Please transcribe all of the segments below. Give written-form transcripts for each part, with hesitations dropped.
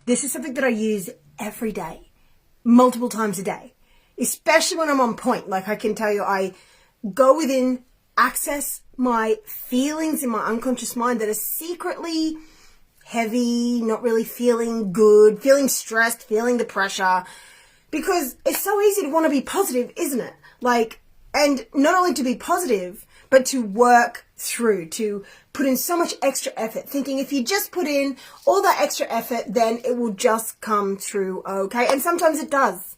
This is something that I use every day, multiple times a day, especially when I'm on point. Like I can tell you, I go within, access my feelings in my unconscious mind that are secretly heavy, not really feeling good, feeling stressed, feeling the pressure, because it's so easy to want to be positive, isn't it? Like, and not only to be positive, but to work through, to put in so much extra effort, thinking if you just put in all that extra effort, then it will just come through okay. And sometimes it does.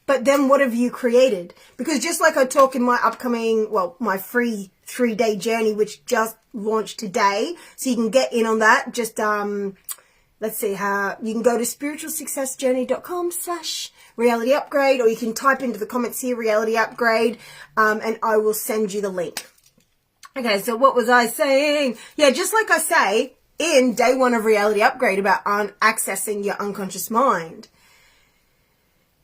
But then what have you created? Because just like I talk in my upcoming, my free 3-day journey, which just launched today, so you can get in on that. Just, let's see how, you can go to spiritualsuccessjourney.com/reality upgrade, or you can type into the comments here, reality upgrade, and I will send you the link. Okay, so what was I saying? Yeah, just like I say in day 1 of reality upgrade about accessing your unconscious mind.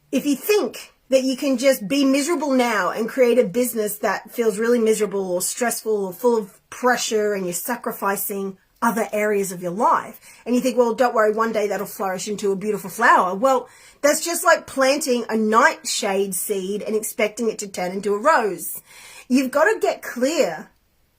If you think that you can just be miserable now and create a business that feels really miserable or stressful or full of pressure, and you're sacrificing other areas of your life, and you think, well, don't worry, one day that'll flourish into a beautiful flower. Well, that's just like planting a nightshade seed and expecting it to turn into a rose. You've got to get clear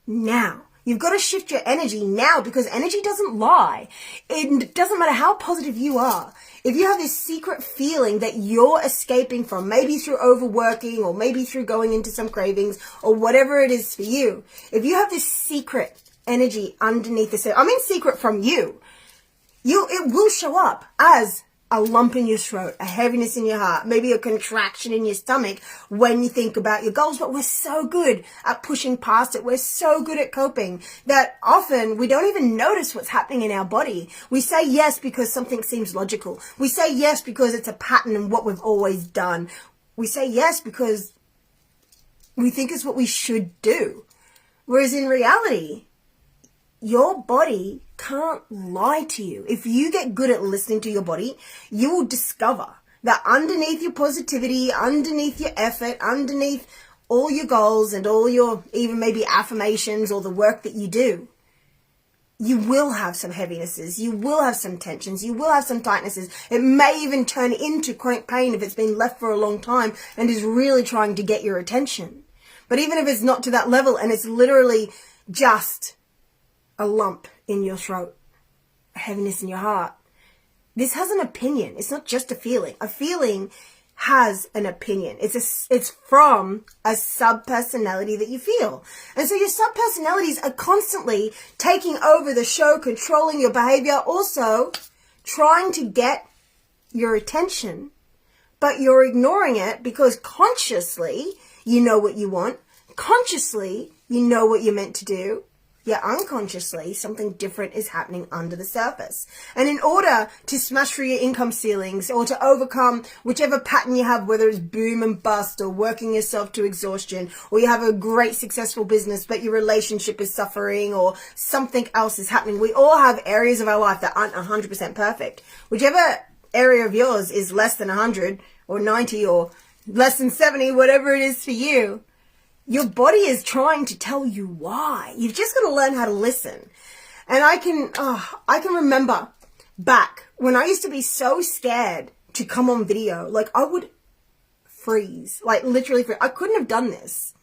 now. You've got to shift your energy now, because energy doesn't lie. It doesn't matter how positive you are. If you have this secret feeling that you're escaping from, maybe through overworking or maybe through going into some cravings or whatever it is for you, if you have this secret energy underneath this, I mean secret from you, it will show up as a lump in your throat, a heaviness in your heart, maybe a contraction in your stomach when you think about your goals. But we're so good at pushing past it. We're so good at coping that often we don't even notice what's happening in our body. We say yes because something seems logical. We say yes because it's a pattern in what we've always done. We say yes because we think it's what we should do. Whereas in reality, your body can't lie to you. If you get good at listening to your body, you will discover that underneath your positivity, underneath your effort, underneath all your goals and all your even maybe affirmations or the work that you do, you will have some heavinesses, you will have some tensions, you will have some tightnesses. It may even turn into chronic pain if it's been left for a long time and is really trying to get your attention. But even if it's not to that level and it's literally just a lump in your throat, a heaviness in your heart, this has an opinion. It's not just a feeling. A feeling has an opinion. It's from a sub-personality that you feel. And so your sub-personalities are constantly taking over the show, controlling your behavior, also trying to get your attention, but you're ignoring it because consciously you know what you want. Consciously you know what you're meant to do. Yet unconsciously, something different is happening under the surface. And in order to smash through your income ceilings or to overcome whichever pattern you have, whether it's boom and bust or working yourself to exhaustion, or you have a great successful business but your relationship is suffering or something else is happening, we all have areas of our life that aren't 100% perfect. Whichever area of yours is less than 100 or 90 or less than 70, whatever it is for you, your body is trying to tell you why. You've just got to learn how to listen. And I can remember back when I used to be so scared to come on video. Like I would freeze, like literally freeze. I couldn't have done this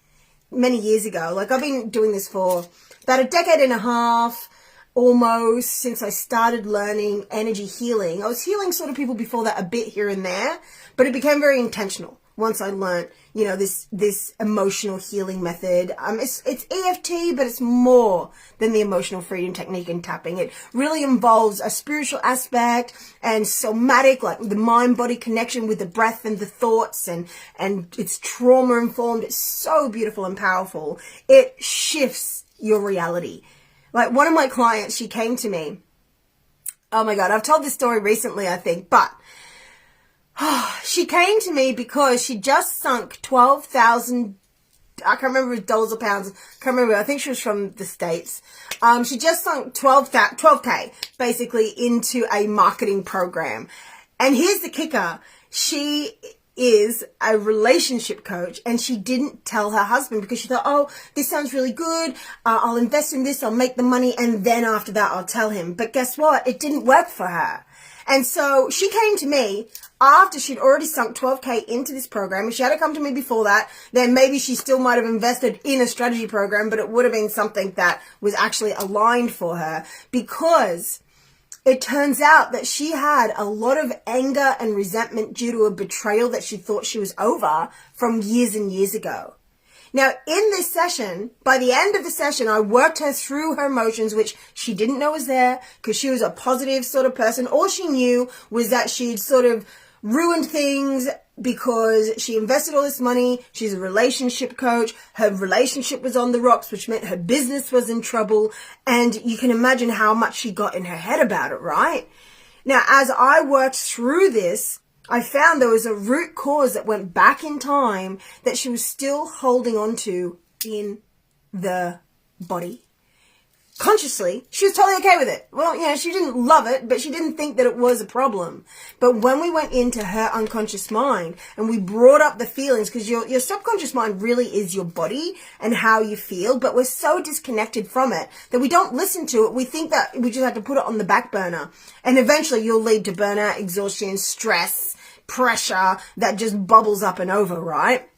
many years ago. Like I've been doing this for about a decade and a half, almost, since I started learning energy healing. I was healing sort of people before that a bit here and there, but it became very intentional once I learned, this emotional healing method. It's EFT, but it's more than the emotional freedom technique and tapping. It really involves a spiritual aspect and somatic, like the mind-body connection with the breath and the thoughts, and it's trauma-informed. It's so beautiful and powerful. It shifts your reality. Like one of my clients, she came to me. Oh my God, I've told this story recently, I think, but she came to me because she just sunk 12,000, I can't remember if it was dollars or pounds, can't remember, I think she was from the States. She just sunk 12K basically into a marketing program. And here's the kicker. She is a relationship coach and she didn't tell her husband because she thought, oh, this sounds really good. I'll invest in this, I'll make the money, and then after that I'll tell him. But guess what? It didn't work for her. And so she came to me after she'd already sunk 12K into this program. If she had come to me before that, then maybe she still might have invested in a strategy program, but it would have been something that was actually aligned for her, because it turns out that she had a lot of anger and resentment due to a betrayal that she thought she was over from years and years ago. Now, in this session, by the end of the session, I worked her through her emotions, which she didn't know was there because she was a positive sort of person. All she knew was that she'd sort of ruined things because she invested all this money. She's a relationship coach. Her relationship was on the rocks, which meant her business was in trouble. And you can imagine how much she got in her head about it, right? Now, as I worked through this, I found there was a root cause that went back in time that she was still holding on to in the body. Consciously, she was totally okay with it. Well, she didn't love it, but she didn't think that it was a problem. But when we went into her unconscious mind and we brought up the feelings, because your subconscious mind really is your body and how you feel, but we're so disconnected from it that we don't listen to it. We think that we just have to put it on the back burner. And eventually you'll lead to burnout, exhaustion, stress, pressure that just bubbles up and over, right?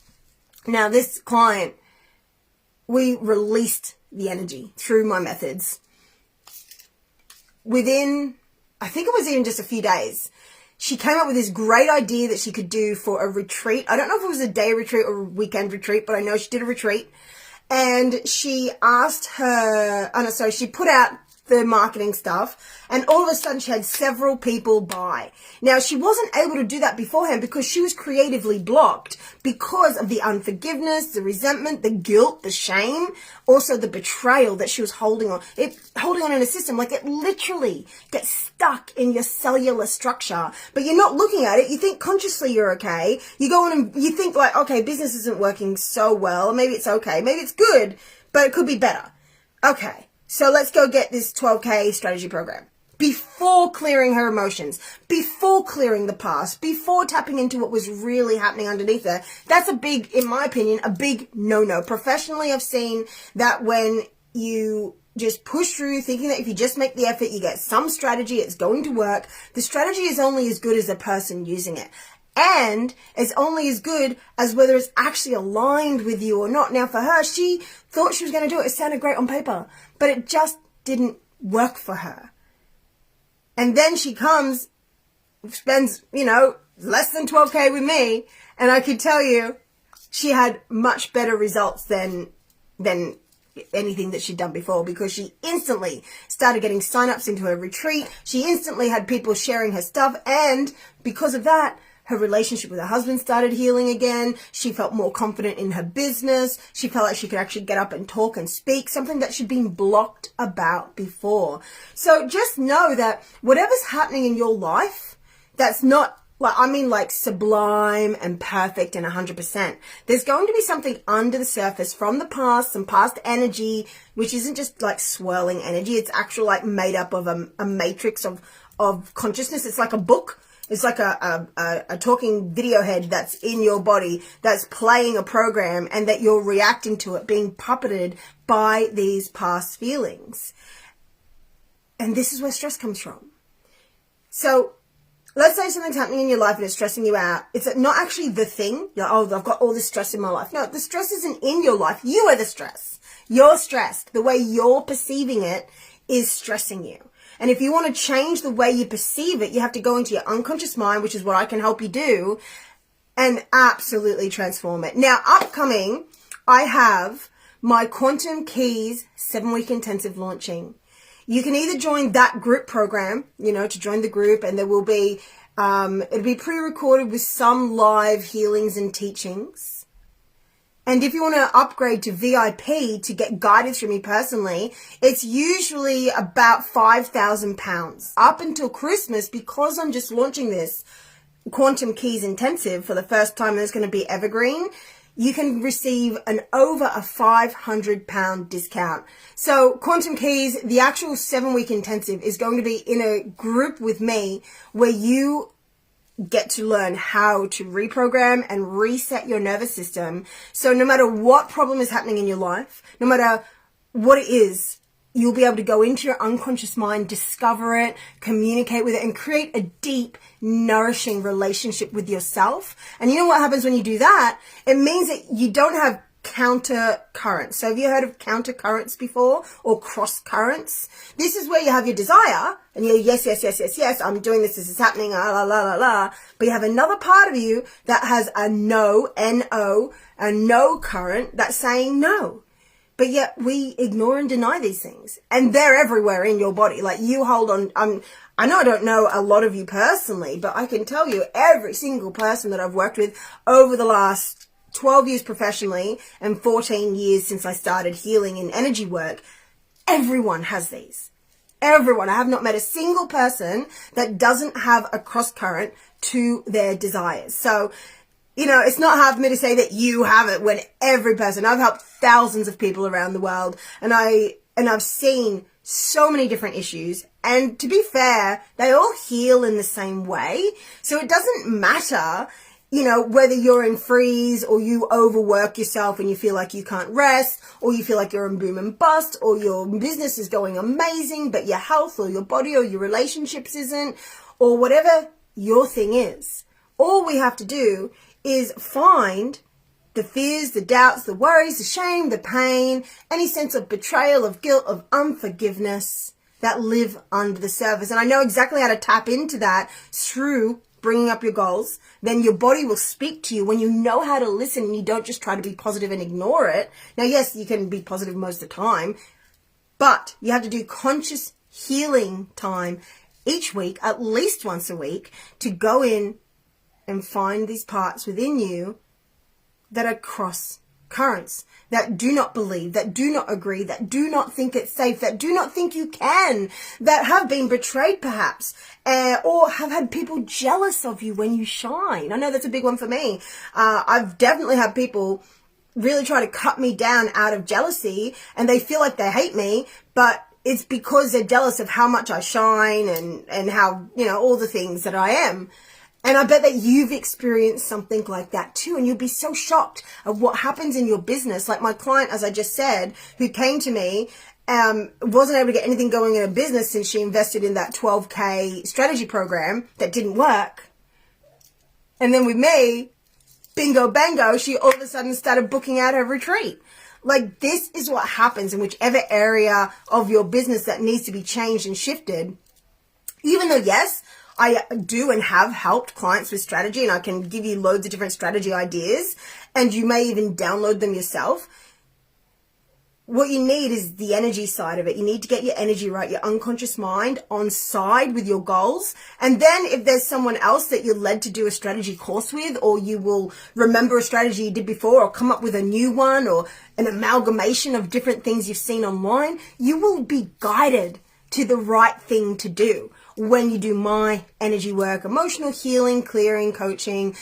Now, this client, we released the energy through my methods. Within, I think it was even just a few days, she came up with this great idea that she could do for a retreat. I don't know if it was a day retreat or a weekend retreat, but I know she did a retreat. And she asked she put out the marketing stuff, and all of a sudden she had several people buy. Now, she wasn't able to do that beforehand because she was creatively blocked because of the unforgiveness, the resentment, the guilt, the shame, also the betrayal that she was holding on in a system. Like, it literally gets stuck in your cellular structure, but you're not looking at it. You think consciously you're okay. You go on and you think like, okay, business isn't working so well. Maybe it's okay. Maybe it's good, but it could be better. Okay. So let's go get this 12K strategy program. Before clearing her emotions, before clearing the past, before tapping into what was really happening underneath her. That's in my opinion, a big no-no. Professionally, I've seen that when you just push through thinking that if you just make the effort, you get some strategy, it's going to work. The strategy is only as good as the person using it. And it's only as good as whether it's actually aligned with you or not. Now, for her, she thought she was going to do it. It sounded great on paper, but it just didn't work for her. And then she comes, spends, less than 12K with me. And I could tell you, she had much better results than anything that she'd done before, because she instantly started getting signups into her retreat. She instantly had people sharing her stuff. And because of that, her relationship with her husband started healing again. She felt more confident in her business. She felt like she could actually get up and talk and speak, something that she'd been blocked about before. So just know that whatever's happening in your life, that's not like sublime and perfect and 100%. There's going to be something under the surface from the past, some past energy, which isn't just like swirling energy. It's actual like made up of a matrix of consciousness. It's like a book. It's like a talking video head that's in your body, that's playing a program, and that you're reacting to it, being puppeted by these past feelings. And this is where stress comes from. So let's say something's happening in your life and it's stressing you out. It's not actually the thing. You're like, oh, I've got all this stress in my life. No, the stress isn't in your life. You are the stress. You're stressed. The way you're perceiving it is stressing you. And if you want to change the way you perceive it, you have to go into your unconscious mind, which is what I can help you do, and absolutely transform it. Now, upcoming, I have my Quantum Keys 7-week intensive launching. You can either join that group program, to join the group, and there will be, it'll be pre-recorded with some live healings and teachings. And if you want to upgrade to VIP to get guidance from me personally, it's usually about £5,000. Up until Christmas, because I'm just launching this Quantum Keys Intensive for the first time, and it's going to be evergreen, you can receive over a £500 discount. So Quantum Keys, the actual 7-week intensive, is going to be in a group with me where you get to learn how to reprogram and reset your nervous system. So no matter what problem is happening in your life, no matter what it is, you'll be able to go into your unconscious mind, discover it, communicate with it, and create a deep, nourishing relationship with yourself. And you know what happens when you do that? It means that you don't have counter currents. So have you heard of counter currents before, or cross currents? This is where you have your desire and you're yes, I'm doing this is happening, la la la la. But you have another part of you that has a no, N-O, a no current that's saying no. But yet we ignore and deny these things, and they're everywhere in your body. Like, you hold on. I know I don't know a lot of you personally, but I can tell you every single person that I've worked with over the last 12 years professionally and 14 years since I started healing in energy work, everyone has these. Everyone. I have not met a single person that doesn't have a cross current to their desires. So, you know, it's not hard for me to say that you have it when every person, I've helped thousands of people around the world, and I've seen so many different issues. And to be fair, they all heal in the same way. So it doesn't matter, you know, whether you're in freeze or you overwork yourself and you feel like you can't rest, or you feel like you're in boom and bust, or your business is going amazing, but your health or your body or your relationships isn't, or whatever your thing is. All we have to do is find the fears, the doubts, the worries, the shame, the pain, any sense of betrayal, of guilt, of unforgiveness that live under the surface. And I know exactly how to tap into that through bringing up your goals. Then your body will speak to you when you know how to listen and you don't just try to be positive and ignore it. Now, yes, you can be positive most of the time, but you have to do conscious healing time each week, at least once a week, to go in and find these parts within you that are cross currents, that do not believe, that do not agree, that do not think it's safe, that do not think you can, that have been betrayed perhaps, or have had people jealous of you when you shine. I know that's a big one for me. I've definitely had people really try to cut me down out of jealousy, and they feel like they hate me, but it's because they're jealous of how much I shine and how, you know, all the things that I am. And I bet that you've experienced something like that too. And you'll be so shocked at what happens in your business. Like my client, as I just said, who came to me, wasn't able to get anything going in her business since she invested in that 12K strategy program that didn't work. And then with me, bingo bango, she all of a sudden started booking out her retreat. Like, this is what happens in whichever area of your business that needs to be changed and shifted. Even though, yes, I do and have helped clients with strategy, and I can give you loads of different strategy ideas, and you may even download them yourself. What you need is the energy side of it. You need to get your energy right, your unconscious mind on side with your goals. And then if there's someone else that you're led to do a strategy course with, or you will remember a strategy you did before, or come up with a new one, or an amalgamation of different things you've seen online, you will be guided to the right thing to do. When you do my energy work, emotional healing, clearing, coaching,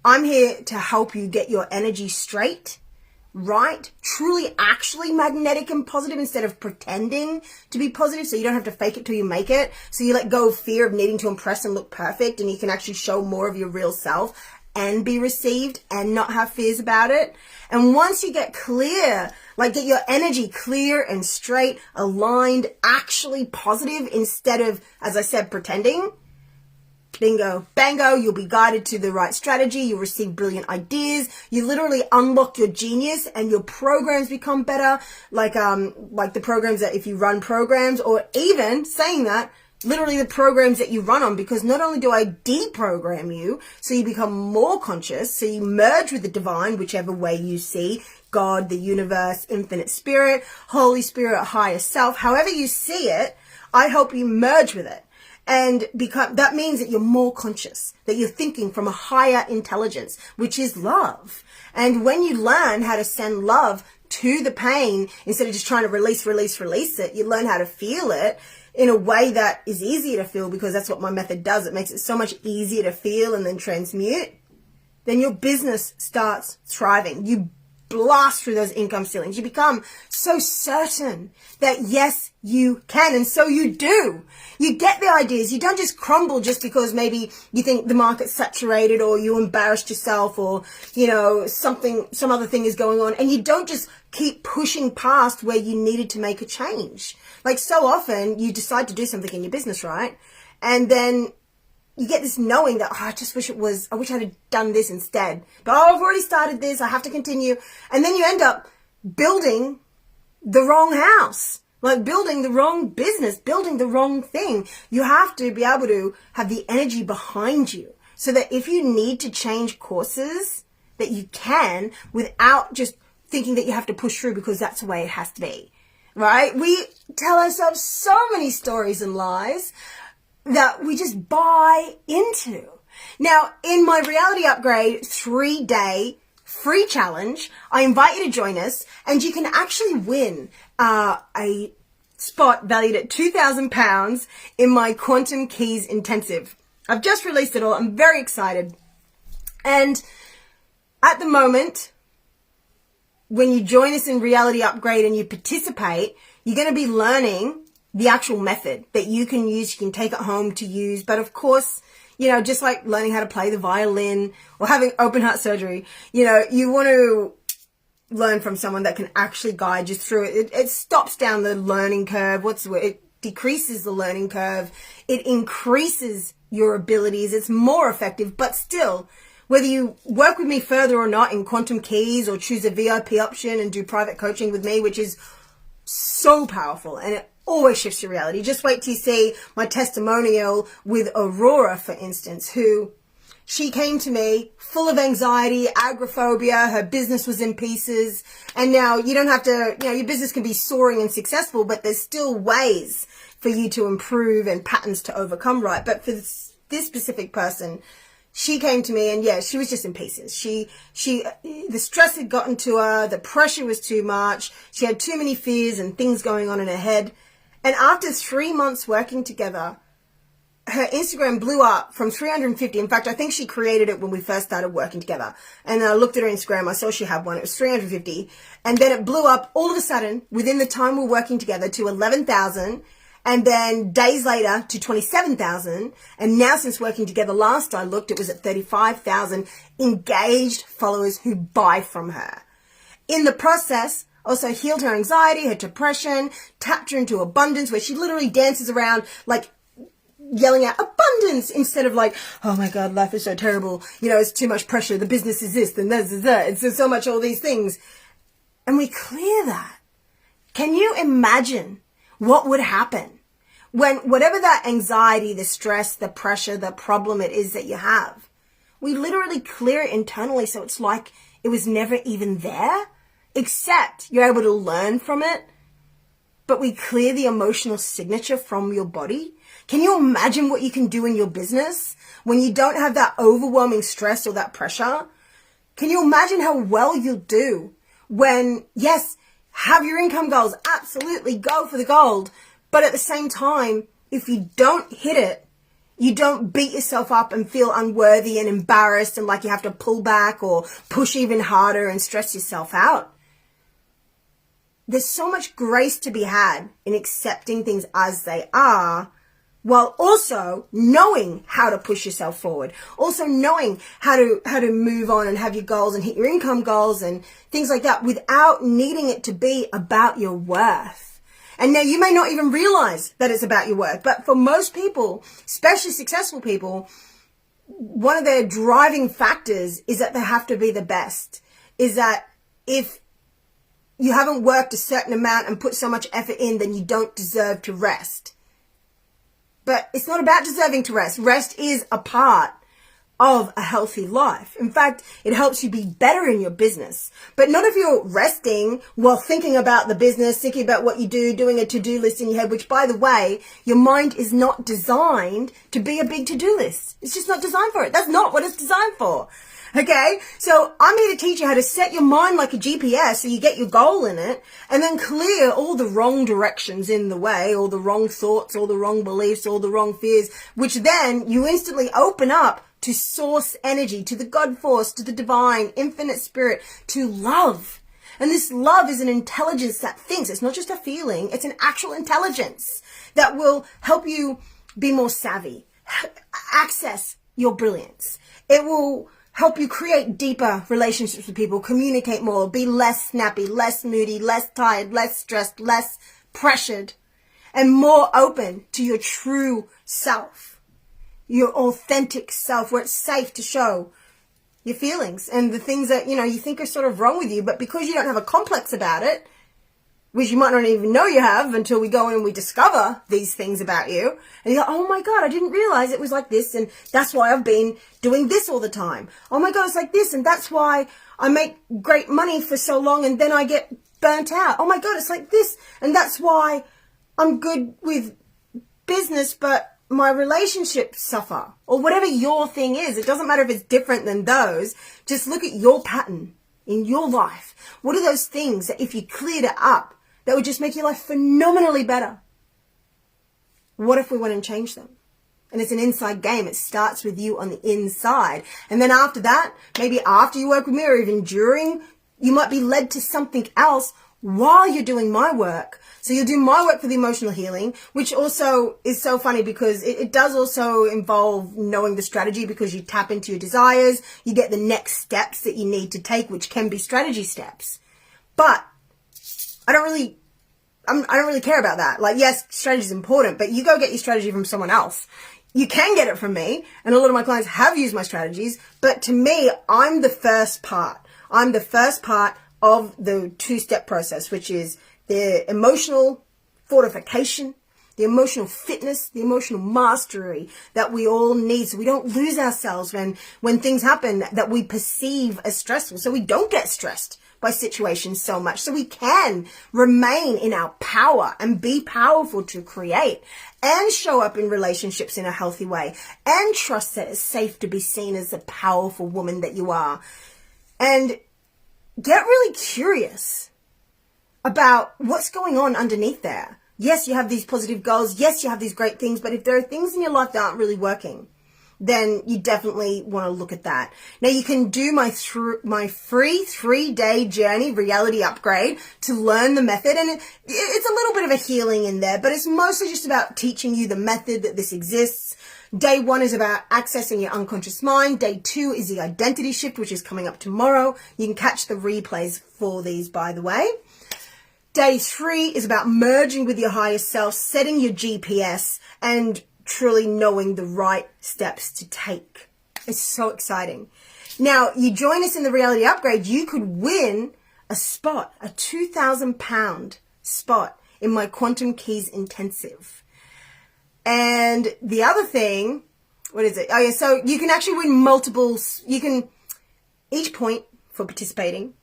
I'm here to help you get your energy straight, right, truly actually magnetic and positive instead of pretending to be positive, so you don't have to fake it till you make it. So you let go of fear of needing to impress and look perfect, and you can actually show more of your real self and be received and not have fears about it. And once you get clear, like get your energy clear and straight, aligned, actually positive instead of, as I said, pretending, bingo, bango, you'll be guided to the right strategy. You'll receive brilliant ideas. You literally unlock your genius and your programs become better. Like the programs that if you run programs, or even saying that, literally the programs that you run on, because not only do I deprogram you so you become more conscious, so you merge with the divine, whichever way you see, God, the universe, infinite spirit, Holy Spirit, higher self, however you see it, I help you merge with it. And that means that you're more conscious, that you're thinking from a higher intelligence, which is love. And when you learn how to send love to the pain, instead of just trying to release it, you learn how to feel it in a way that is easier to feel, because that's what my method does. It makes it so much easier to feel and then transmute. Then your business starts thriving. You blast through those income ceilings. You become so certain that yes, you can. And so you do. You get the ideas. You don't just crumble just because maybe you think the market's saturated or you embarrassed yourself or, some other thing is going on. And you don't just keep pushing past where you needed to make a change. Like so often you decide to do something in your business, right? And then you get this knowing that, I wish I'd have done this instead. But I've already started this. I have to continue. And then you end up building the wrong house, like building the wrong business, building the wrong thing. You have to be able to have the energy behind you so that if you need to change courses, that you can without just thinking that you have to push through because that's the way it has to be, right? We tell ourselves so many stories and lies that we just buy into. Now, in my Reality Upgrade 3-day free challenge, I invite you to join us and you can actually win a spot valued at £2,000 in my Quantum Keys Intensive. I've just released it all. I'm very excited. And at the moment, when you join us in Reality Upgrade and you participate, you're going to be learning the actual method that you can use. You can take it home to use. But of course, just like learning how to play the violin or having open heart surgery, you want to learn from someone that can actually guide you through it. It stops down the learning curve. It decreases the learning curve. It increases your abilities. It's more effective, but still, whether you work with me further or not in Quantum Keys or choose a VIP option and do private coaching with me, which is so powerful and it always shifts your reality. Just wait till you see my testimonial with Aurora, for instance, who she came to me full of anxiety, agoraphobia, her business was in pieces. And now you don't have to, your business can be soaring and successful, but there's still ways for you to improve and patterns to overcome, right? But for this specific person, she came to me and she was just in pieces. The stress had gotten to her. The pressure was too much. She had too many fears and things going on in her head. And after 3 months working together, her Instagram blew up from 350. In fact, I think she created it when we first started working together. And I looked at her Instagram. I saw she had one. It was 350. And then it blew up all of a sudden within the time we're working together to 11,000. And then days later to 27,000. And now since working together last I looked, it was at 35,000 engaged followers who buy from her. In the process, also healed her anxiety, her depression, tapped her into abundance, where she literally dances around like yelling out abundance instead of like, oh my God, life is so terrible. It's too much pressure. The business is this, and this is that. It's so much all these things. And we clear that. Can you imagine what would happen when whatever that anxiety, the stress, the pressure, the problem it is that you have, we literally clear it internally so it's like it was never even there, except you're able to learn from it, but we clear the emotional signature from your body. Can you imagine what you can do in your business when you don't have that overwhelming stress or that pressure? Can you imagine how well you'll do when, yes, have your income goals, absolutely go for the gold. But at the same time, if you don't hit it, you don't beat yourself up and feel unworthy and embarrassed and like you have to pull back or push even harder and stress yourself out. There's so much grace to be had in accepting things as they are, while also knowing how to push yourself forward, also knowing how to move on and have your goals and hit your income goals and things like that without needing it to be about your worth. And now you may not even realize that it's about your worth, but for most people, especially successful people, one of their driving factors is that they have to be the best, is that if you haven't worked a certain amount and put so much effort in, then you don't deserve to rest. But it's not about deserving to rest. Rest is a part of a healthy life. In fact, it helps you be better in your business. But not if you're resting while thinking about the business, thinking about what you do, doing a to-do list in your head, which, by the way, your mind is not designed to be a big to-do list. It's just not designed for it. That's not what it's designed for. Okay, so I'm here to teach you how to set your mind like a GPS so you get your goal in it and then clear all the wrong directions in the way, all the wrong thoughts, all the wrong beliefs, all the wrong fears, which then you instantly open up to source energy, to the God force, to the divine, infinite spirit, to love. And this love is an intelligence that thinks. It's not just a feeling. It's an actual intelligence that will help you be more savvy, access your brilliance. It will help you create deeper relationships with people, communicate more, be less snappy, less moody, less tired, less stressed, less pressured, and more open to your true self, your authentic self, where it's safe to show your feelings and the things that, you think are sort of wrong with you, but because you don't have a complex about it, which you might not even know you have until we go in and we discover these things about you. And you go, oh my God, I didn't realize it was like this. And that's why I've been doing this all the time. Oh my God, it's like this. And that's why I make great money for so long and then I get burnt out. Oh my God, it's like this. And that's why I'm good with business, but my relationships suffer. Or whatever your thing is. It doesn't matter if it's different than those. Just look at your pattern in your life. What are those things that if you cleared it up, that would just make your life phenomenally better? What if we went and changed them? And it's an inside game. It starts with you on the inside. And then after that, maybe after you work with me or even during, you might be led to something else while you're doing my work. So you'll do my work for the emotional healing, which also is so funny because it does also involve knowing the strategy, because you tap into your desires, you get the next steps that you need to take, which can be strategy steps. But I don't really care about that. Like, yes, strategy is important, but you go get your strategy from someone else. You can get it from me, and a lot of my clients have used my strategies, but to me, I'm the first part. I'm the first part of the two-step process, which is the emotional fortification, the emotional fitness, the emotional mastery that we all need so we don't lose ourselves when things happen that we perceive as stressful, so we don't get stressed by situations so much, so we can remain in our power and be powerful to create and show up in relationships in a healthy way and trust that it's safe to be seen as the powerful woman that you are. And get really curious about what's going on underneath there. Yes, you have these positive goals. Yes, you have these great things, but if there are things in your life that aren't really working, then you definitely want to look at that. Now, you can do my free 3-day journey reality upgrade to learn the method. And it's a little bit of a healing in there, but it's mostly just about teaching you the method that this exists. Day 1 is about accessing your unconscious mind. Day 2 is the identity shift, which is coming up tomorrow. You can catch the replays for these, by the way. Day 3 is about merging with your higher self, setting your GPS, and truly knowing the right steps to take. It's so exciting. Now, you join us in the reality upgrade, you could win a spot, a 2,000 pound spot in my Quantum Keys Intensive. And the other thing, what is it? Oh yeah, so you can actually win multiples. Each point for participating,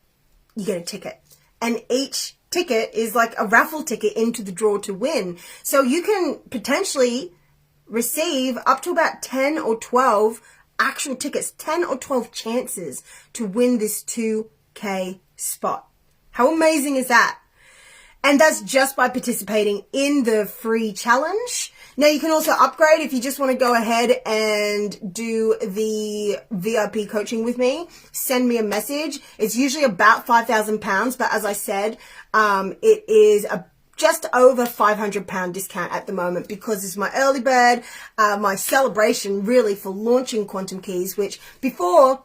you get a ticket. And each ticket is like a raffle ticket into the draw to win. So you can potentially receive up to about 10 or 12 actual tickets, 10 or 12 chances to win this 2K spot. How amazing is that? And that's just by participating in the free challenge. Now, you can also upgrade if you just want to go ahead and do the VIP coaching with me. Send me a message. It's usually about £5,000, but as I said, it is just over £500 discount at the moment because it's my early bird, my celebration really for launching Quantum Keys, which before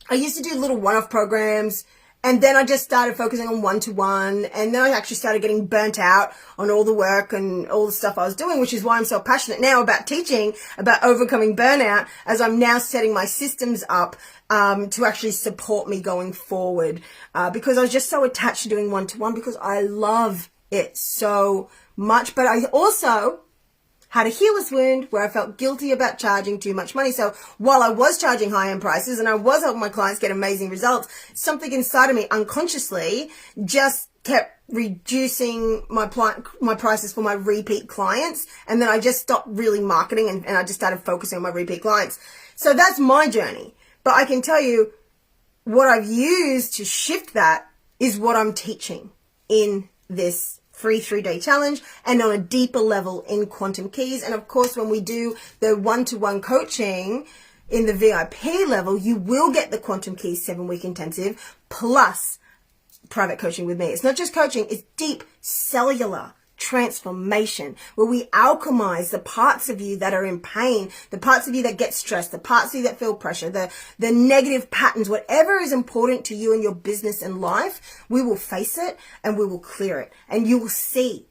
I used to do little one-off programs, and then I just started focusing on one-to-one, and then I actually started getting burnt out on all the work and all the stuff I was doing, which is why I'm so passionate now about teaching about overcoming burnout, as I'm now setting my systems up to actually support me going forward, because I was just so attached to doing one-to-one because I love it so much. But I also had a healer's wound where I felt guilty about charging too much money. So while I was charging high-end prices and I was helping my clients get amazing results, something inside of me unconsciously just kept reducing my prices for my repeat clients. And then I just stopped really marketing and I just started focusing on my repeat clients. So that's my journey. But I can tell you what I've used to shift that is what I'm teaching in this free 3-day challenge and on a deeper level in Quantum Keys. And of course, when we do the one-to-one coaching in the VIP level, you will get the Quantum Keys 7-week intensive plus private coaching with me. It's not just coaching, it's deep cellular transformation where we alchemize the parts of you that are in pain, the parts of you that get stressed, the parts of you that feel pressure, the negative patterns, whatever is important to you in your business and life, we will face it and we will clear it. And you will see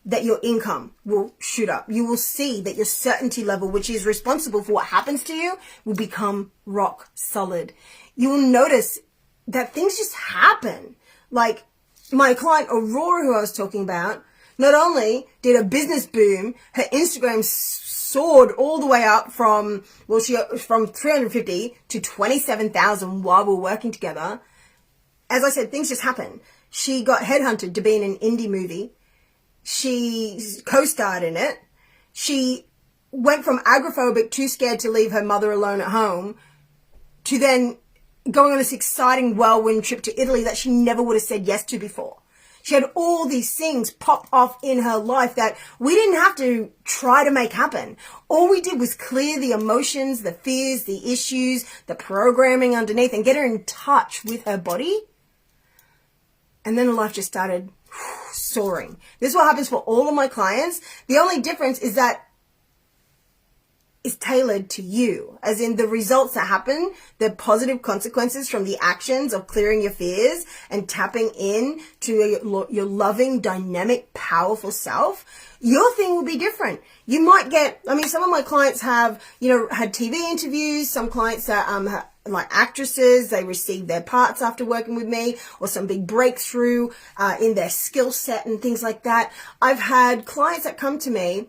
that your income will shoot up. You will see that your certainty level, which is responsible for what happens to you, will become rock solid. You will notice that things just happen. Like my client Aurora, who I was talking about, not only did her business boom, her Instagram soared all the way up from 350 to 27,000 while we were working together. As I said, things just happen. She got headhunted to be in an indie movie. She co-starred in it. She went from agoraphobic, too scared to leave her mother alone at home, to then going on this exciting whirlwind trip to Italy that she never would have said yes to before. She had all these things pop off in her life that we didn't have to try to make happen. All we did was clear the emotions, the fears, the issues, the programming underneath, and get her in touch with her body. And then her life just started soaring. This is what happens for all of my clients. The only difference is that is tailored to you, as in the results that happen, the positive consequences from the actions of clearing your fears and tapping in to your loving, dynamic, powerful self. Your thing will be different. You might get, some of my clients have, had TV interviews. Some clients are, like actresses, they receive their parts after working with me, or some big breakthrough in their skill set and things like that. I've had clients that come to me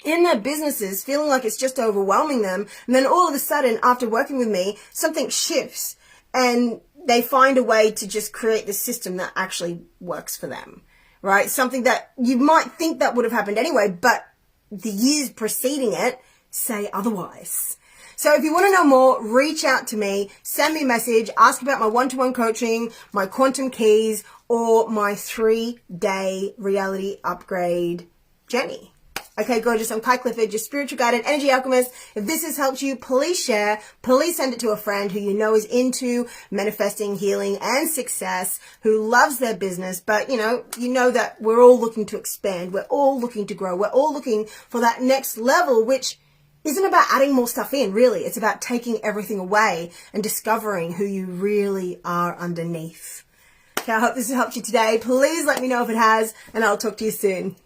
in their businesses feeling like it's just overwhelming them, and then all of a sudden after working with me something shifts and they find a way to just create the system that actually works for them, right? Something that you might think that would have happened anyway, but the years preceding it say otherwise. So if you want to know more, reach out to me, send me a message, ask about my one-to-one coaching, my quantum keys, or my 3-day reality upgrade journey. Okay, gorgeous. I'm Kai Clifford, your spiritual guide and energy alchemist. If this has helped you, please share. Please send it to a friend who you know is into manifesting, healing, and success, who loves their business. But, you know that we're all looking to expand. We're all looking to grow. We're all looking for that next level, which isn't about adding more stuff in, really. It's about taking everything away and discovering who you really are underneath. Okay, I hope this has helped you today. Please let me know if it has, and I'll talk to you soon.